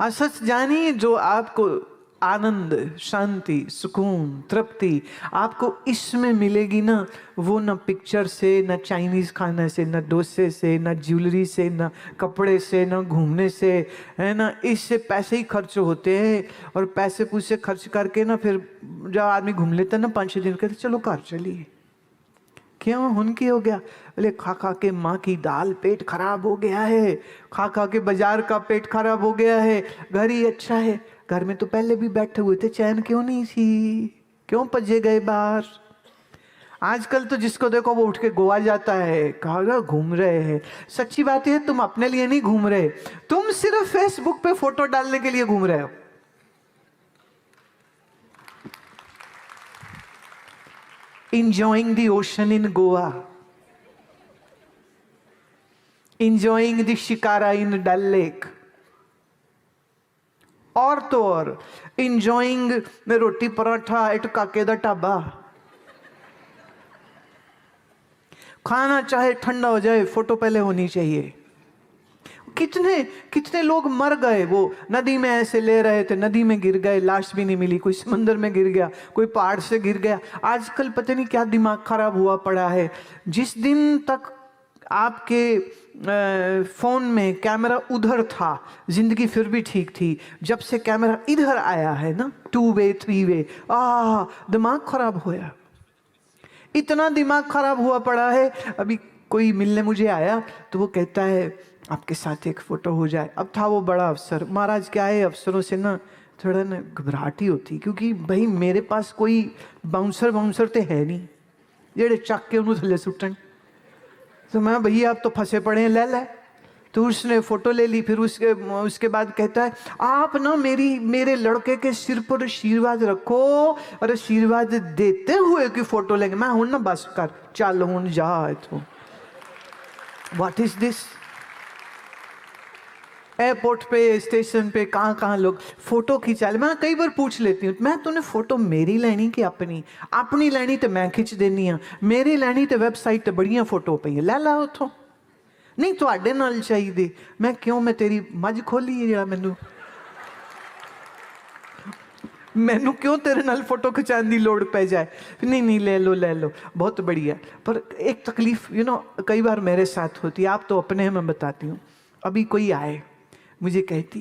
और सच जानिए, जो आपको आनंद, शांति, सुकून, तृप्ति आपको इसमें मिलेगी ना, वो ना पिक्चर से, ना चाइनीज खाने से, ना डोसे से, ना ज्वेलरी से, ना कपड़े से, ना घूमने से, है ना। इससे पैसे ही खर्च होते हैं, और पैसे पूसे खर्च करके ना फिर जब आदमी घूम लेता है ना 5-6 दिन, कहते चलो घर चलिए। क्यों, हुनकी हो गया? बोले खा खा के माँ की दाल पेट खराब हो गया है, खा खा के बाजार का पेट खराब हो गया है, घर ही अच्छा है। घर में तो पहले भी बैठे हुए थे, चैन क्यों नहीं थी? क्यों पजे गए बाहर? आजकल तो जिसको देखो वो उठ के गोवा जाता है, कहा घूम रहे हैं। सच्ची बात है, तुम अपने लिए नहीं घूम रहे, तुम सिर्फ फेसबुक पे फोटो डालने के लिए घूम रहे हो। Enjoying the ocean in Goa, enjoying the shikara in Dal Lake, और तो और enjoying में रोटी पराठा एट काके दा ढाबा। खाना चाहे ठंडा हो जाए, फोटो पहले होनी चाहिए। कितने कितने लोग मर गए, वो नदी में ऐसे ले रहे थे, नदी में गिर गए, लाश भी नहीं मिली, कोई समंदर में गिर गया, कोई पहाड़ से गिर गया। आजकल पता नहीं क्या दिमाग खराब हुआ पड़ा है। जिस दिन तक आपके फोन में कैमरा उधर था, जिंदगी फिर भी ठीक थी। जब से कैमरा इधर आया है ना, 2 वे 3 वे, दिमाग खराब होया, इतना दिमाग खराब हुआ पड़ा है। अभी कोई मिलने मुझे आया तो वो कहता है आपके साथ एक फोटो हो जाए। अब था वो बड़ा अफसर। महाराज क्या है, अफसरों से ना थोड़ा ना घबराहट ही होती, क्योंकि भाई मेरे पास कोई बाउंसर तो है नहीं जेड़े चक के उन्होंने थले सुटन। तो मैं भैया आप तो फंसे पड़े हैं, ले। तो उसने फोटो ले ली। फिर उसके बाद कहता है आप ना मेरे लड़के के सिर पर आशीर्वाद रखो, और आशीर्वाद देते हुए की फोटो लेंगे। मैं हूं ना बस कर, चल हूं जा। तो व्हाट इज दिस? एयरपोर्ट पे, स्टेशन पे, कहाँ लोग फोटो खिंचा ले। मैं कई बार पूछ लेती हूँ, मैं तूने फोटो मेरी लैनी कि अपनी? अपनी लैनी तो मैं खिंच देनी हाँ, मेरी लैनी तो वैबसाइट ते बड़ियां फोटो पई लै ला उथों। नहीं तुहाडे नाल चाहिए। मैं क्यों, मैं तेरी मझ खोली है जरा मैनू क्यों तेरे नाल फोटो खिंचाने की लोड़ पै जाए? नहीं ले लो, बहुत बढ़िया। पर एक तकलीफ कई बार मेरे साथ होती है, आप तो अपने हैं, मैं बताती हूँ। अभी कोई आए, मुझे कहती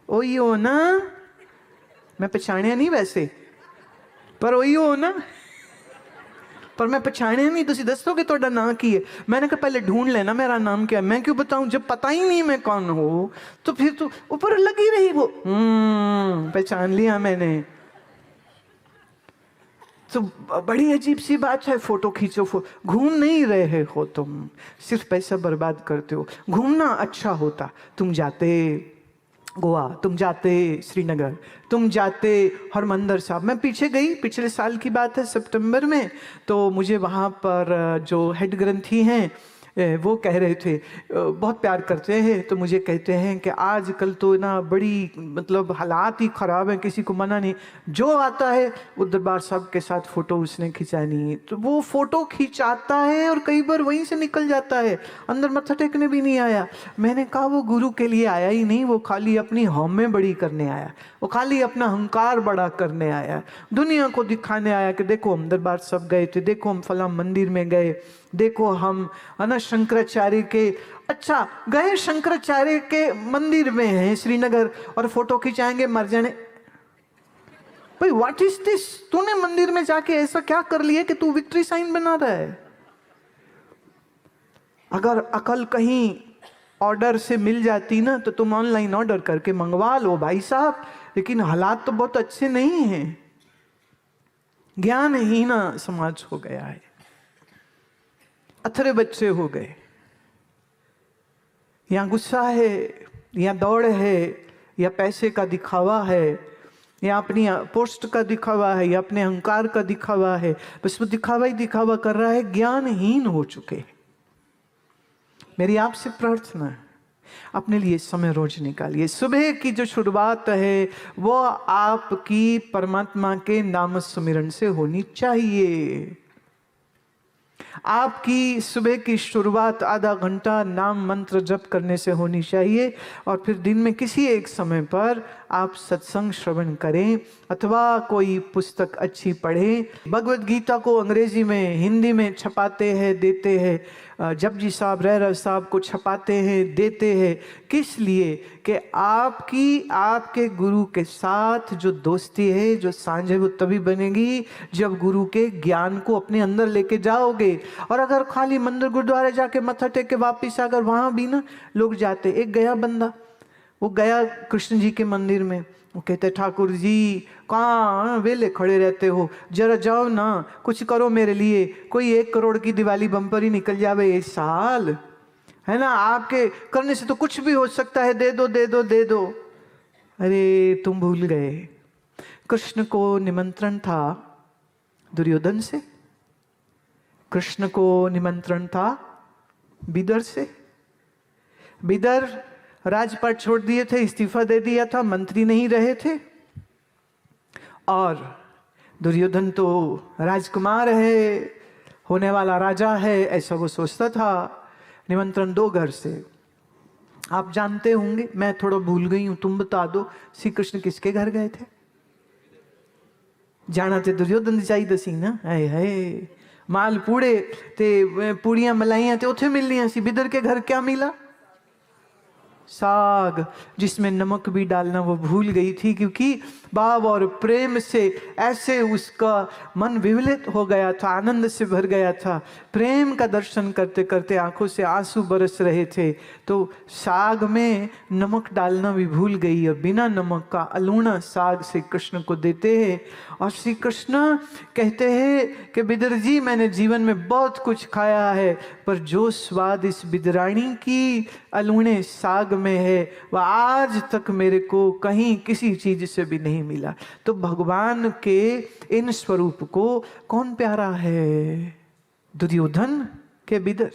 ओही हो ना, मैं पछाणिया नहीं वैसे, पर ओही हो ना, पर मैं पछाणिया नहीं। तुसी दसोगे ਤੁਹਾਡਾ नाम की है? मैंने कहा पहले ढूंढ लेना मेरा नाम क्या है। मैं क्यों बताऊं, जब पता ही नहीं मैं कौन हूं तो फिर तो ऊपर लगी रही वो पहचान लिया मैंने। तो बड़ी अजीब सी बात है, फोटो खींचो, घूम नहीं रहे हो तुम, सिर्फ पैसा बर्बाद करते हो। घूमना अच्छा होता, तुम जाते गोवा, तुम जाते श्रीनगर, तुम जाते हरमंदर साहब। मैं पीछे गई, पिछले साल की बात है, सितंबर में। तो मुझे वहाँ पर जो हेड ग्रंथी हैं वो कह रहे थे, बहुत प्यार करते हैं, तो मुझे कहते हैं कि आजकल तो ना बड़ी मतलब हालात ही ख़राब हैं, किसी को मना नहीं, जो आता है वो दरबार साहब के साथ फ़ोटो उसने खिंचानी है। तो वो फ़ोटो खिंचाता है और कई बार वहीं से निकल जाता है, अंदर मत्था टेकने भी नहीं आया। मैंने कहा वो गुरु के लिए आया ही नहीं, वो खाली अपनी हौमें बड़ी करने आया, वो खाली अपना अहंकार बड़ा करने आया, दुनिया को दिखाने आया कि देखो हम दरबार साहब गए थे, देखो हम फला मंदिर में गए, देखो हम है ना शंकराचार्य के, अच्छा गए शंकराचार्य के मंदिर में हैं श्रीनगर और फोटो खिंचाएंगे, मर जाने। भाई व्हाट इज दिस? तूने मंदिर में जाके ऐसा क्या कर लिया कि तू विक्ट्री साइन बना रहा है? अगर अकल कहीं ऑर्डर से मिल जाती ना तो तुम ऑनलाइन ऑर्डर करके मंगवा लो भाई साहब। लेकिन हालात तो बहुत अच्छे नहीं हैं, ज्ञानहीन समाज हो गया है, अथरे बच्चे हो गए। या गुस्सा है, या दौड़ है, या पैसे का दिखावा है, या अपनी पोस्ट का दिखावा है, या अपने अहंकार का दिखावा है। बस वो दिखावा ही दिखावा कर रहा है, ज्ञानहीन हो चुके। मेरी आपसे प्रार्थना है, अपने लिए समय रोज निकालिए। सुबह की जो शुरुआत है वो आपकी परमात्मा के नाम सुमिरन से होनी चाहिए। आपकी सुबह की शुरुआत आधा घंटा नाम मंत्र जप करने से होनी चाहिए, और फिर दिन में किसी एक समय पर आप सत्संग श्रवण करें अथवा कोई पुस्तक अच्छी पढ़ें। भगवत गीता को अंग्रेजी में हिंदी में छपाते हैं, देते हैं, जपजी साहब रहरा साहब को छपाते हैं, देते हैं। किस लिए? कि आपके गुरु के साथ जो दोस्ती है, जो सांझ है, वो तभी बनेगी जब गुरु के ज्ञान को अपने अंदर लेके जाओगे। और अगर खाली मंदिर गुरुद्वारे जाके मत्था टेक के वापिस अगर वहाँ भी ना लोग जाते, एक गया बंदा, वो गया कृष्ण जी के मंदिर में, वो कहते ठाकुर जी कहाँ वेले खड़े रहते हो, जरा जाओ ना, कुछ करो मेरे लिए, कोई 1 करोड़ की दिवाली बम्पर ही निकल जावे इस साल, है ना, आपके करने से तो कुछ भी हो सकता है, दे दो दे दो दे दो। अरे तुम भूल गए, कृष्ण को निमंत्रण था दुर्योधन से, कृष्ण को निमंत्रण था बिदर से। बिदर राजपाट छोड़ दिए थे, इस्तीफा दे दिया था, मंत्री नहीं रहे थे, और दुर्योधन तो राजकुमार है, होने वाला राजा है, ऐसा वो सोचता था। निमंत्रण 2 घर से, आप जानते होंगे, मैं थोड़ा भूल गई हूं, तुम बता दो, श्री कृष्ण किसके घर गए थे? जाना थे दुर्योधन जाई दसी ना, हाय हाय, माल पूड़े ते पूड़ियां मलाइयां ते उथे मिलनियां सी, बिदर के घर क्या मिला? साग, जिसमें नमक भी डालना वो भूल गई थी, क्योंकि भाव और प्रेम से ऐसे उसका मन विवलित हो गया था, आनंद से भर गया था, प्रेम का दर्शन करते करते आंखों से आंसू बरस रहे थे, तो साग में नमक डालना भी भूल गई, और बिना नमक का अलूणा साग श्री कृष्ण को देते हैं। और श्री कृष्ण कहते हैं कि बिदर जी, मैंने जीवन में बहुत कुछ खाया है, पर जो स्वाद इस बिदरानी की अलूणे साग में है, वह आज तक मेरे को कहीं किसी चीज से भी नहीं मिला। तो भगवान के इन स्वरूप को कौन प्यारा है? दुर्योधन के बिदर।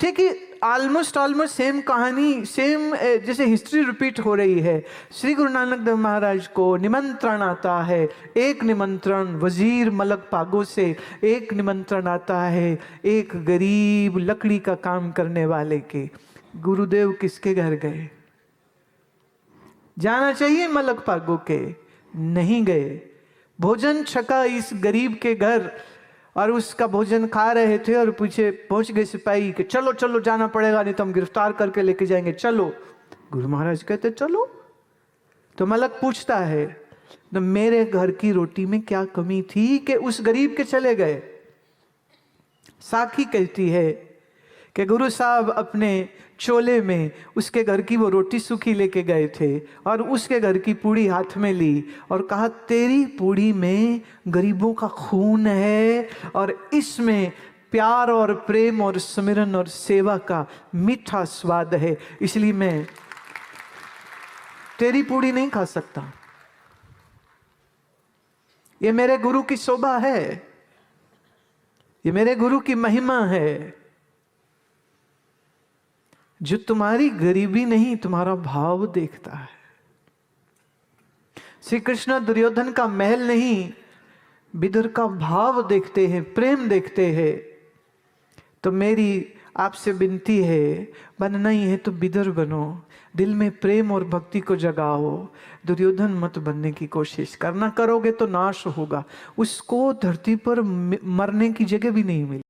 ठीक है, ऑलमोस्ट सेम कहानी, सेम जैसे हिस्ट्री रिपीट हो रही है। श्री गुरु नानक देव महाराज को निमंत्रण आता है, एक निमंत्रण वजीर मलक पागो से, एक निमंत्रण आता है एक गरीब लकड़ी का काम करने वाले के। गुरुदेव किसके घर गए? जाना चाहिए मलक पागो के, नहीं गए। भोजन छका इस गरीब के घर, और उसका भोजन खा रहे थे, और पूछे पहुंच गए सिपाही कि चलो चलो जाना पड़ेगा, नहीं तो हम गिरफ्तार करके लेके जाएंगे, चलो। गुरु महाराज कहते चलो। तो मलक पूछता है, तो मेरे घर की रोटी में क्या कमी थी कि उस गरीब के चले गए? साखी कहती है कि गुरु साहब अपने चोले में उसके घर की वो रोटी सूखी लेके गए थे, और उसके घर की पूड़ी हाथ में ली और कहा, तेरी पूड़ी में गरीबों का खून है, और इसमें प्यार और प्रेम और सुमिरन और सेवा का मीठा स्वाद है, इसलिए मैं तेरी पूड़ी नहीं खा सकता। ये मेरे गुरु की शोभा है, ये मेरे गुरु की महिमा है, जो तुम्हारी गरीबी नहीं तुम्हारा भाव देखता है। श्री कृष्ण दुर्योधन का महल नहीं, बिदर का भाव देखते हैं, प्रेम देखते हैं। तो मेरी आपसे विनती है, बनना ही है तो बिदर बनो, दिल में प्रेम और भक्ति को जगाओ, दुर्योधन मत बनने की कोशिश करना, करोगे तो नाश होगा, उसको धरती पर मरने की जगह भी नहीं मिली।